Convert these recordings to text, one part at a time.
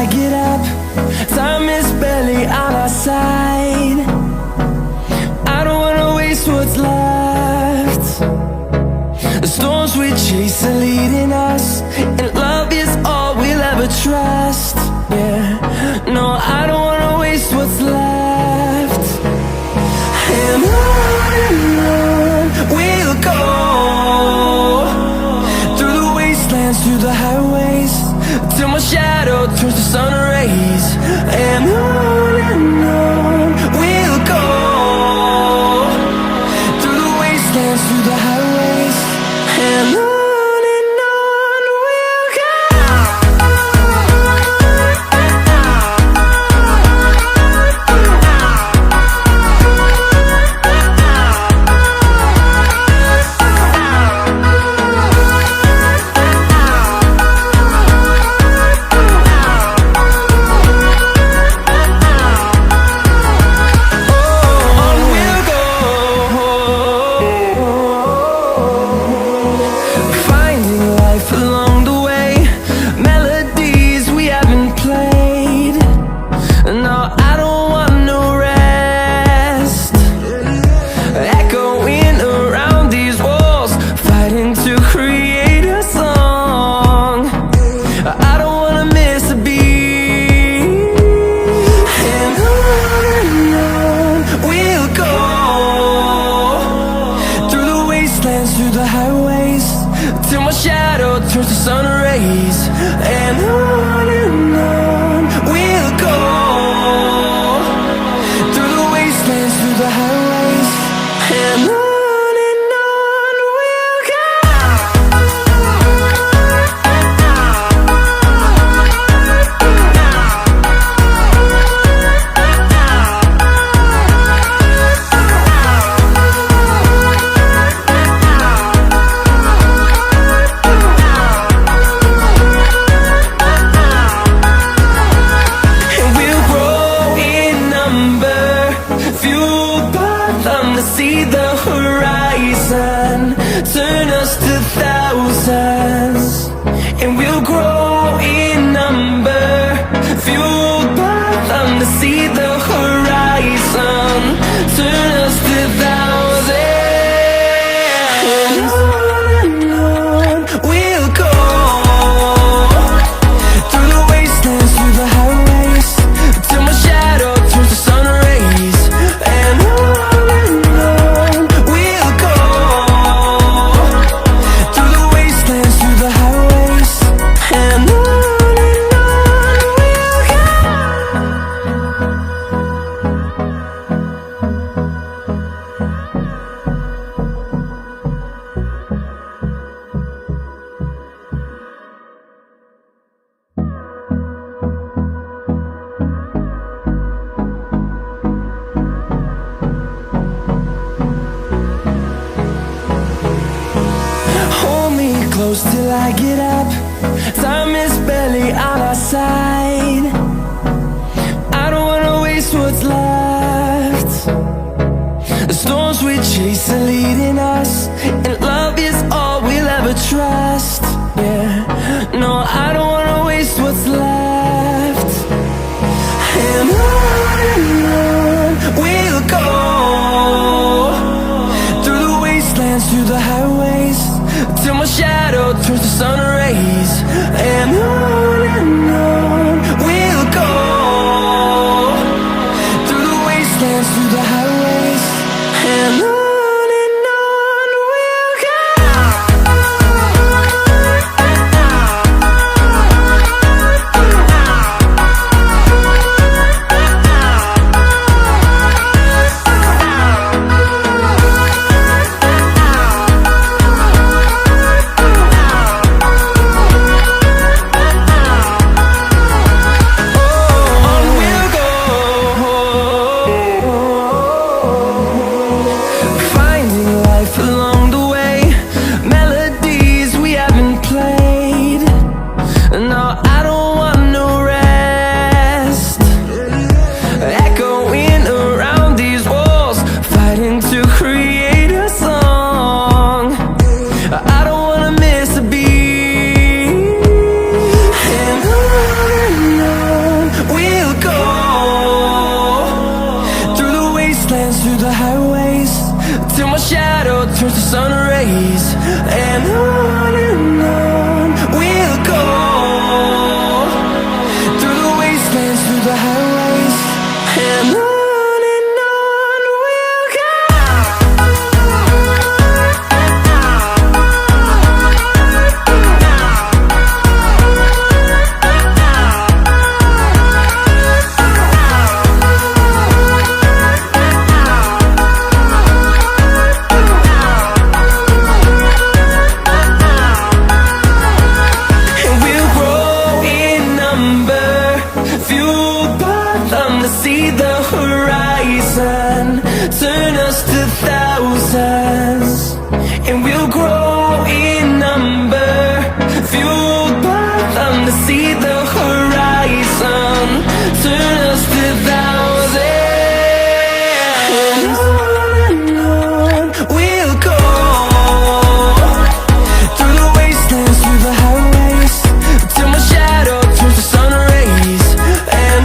I get up. Time is barely on our side. I don't wanna waste what's left. The storms we chase are leading us, and love is all we'll ever trust. Yeah, no, I don't wanna waste what's left. And on we'll go, through the wastelands, through the highways, till my shadow turns to sun rays. And on we'll go, through the wastelands, through the highways, and on we'll go. Through the highways, till my shadow turns to sun rays. And on we'll go, through the wastelands, through the highways, and on we'll go. See the horizon, turn us to thousands, and we'll grow in number, fueled by them to see the horizon, turn us to thousands, and on we'll go, through the wastelands, through the highways, till my shadow turns to sun rays. And close till I get up. Time is barely on our side. I don't wanna waste what's left. The storms we chase are leading us, and love is all we'll ever trust. Yeah, no, I don't wanna waste what's left. And on we'll go, through the wastelands, through the highways, till my shadow turns to sun rays. And on we'll go, through the wastelands, through the highways, and on we'll go. the highways, till my shadow turns to sun rays. And on we'll go, through the wastelands, through the highways. And on we'll go. See the horizon, turn us to thousands, and we'll grow in number, fueled by them to see the horizon, turn us to thousands. And on we'll go, through the wastelands, through the highways, till my shadow turns to sun rays. And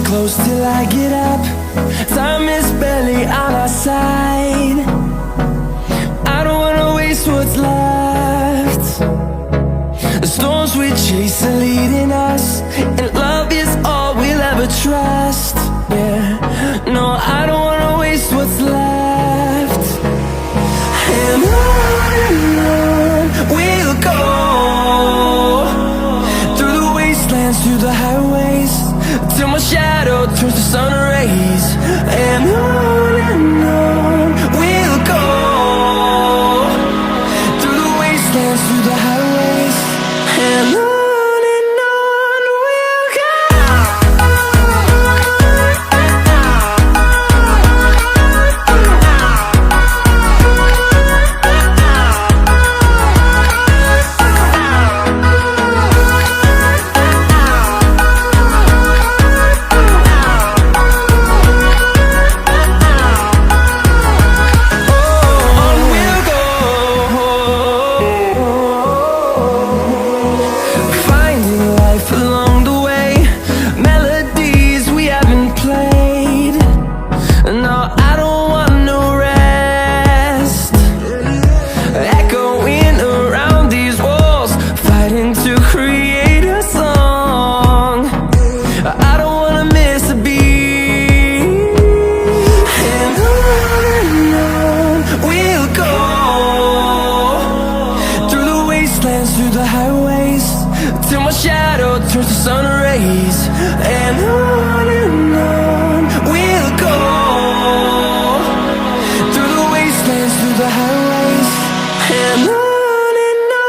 close till I get up. Time is barely on our side. I don't wanna waste what's left. The storms we chase are leading us, and love is all we'll ever trust. Yeah, no, I don't wanna waste what's left. And on we'll go, through the wastelands, through the highways, till my shadow turns to sun rays. And on we'll go, through the wastelands, through the highways. And on we'll go. Through the highways, till my shadow turns to sun rays. And on we'll go, through the wastelands, through the highways. And on we'll go.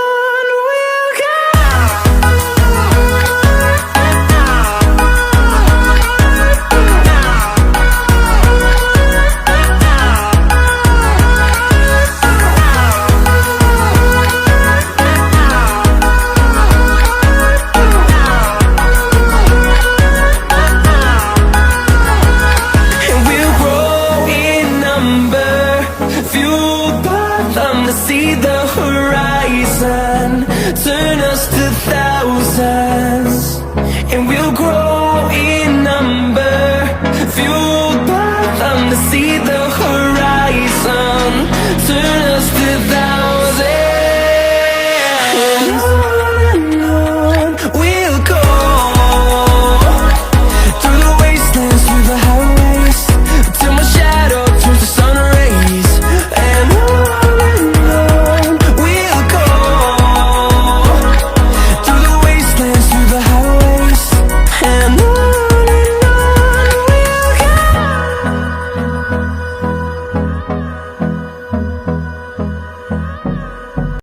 Fueled by them to see the horizon, turn us to thousands.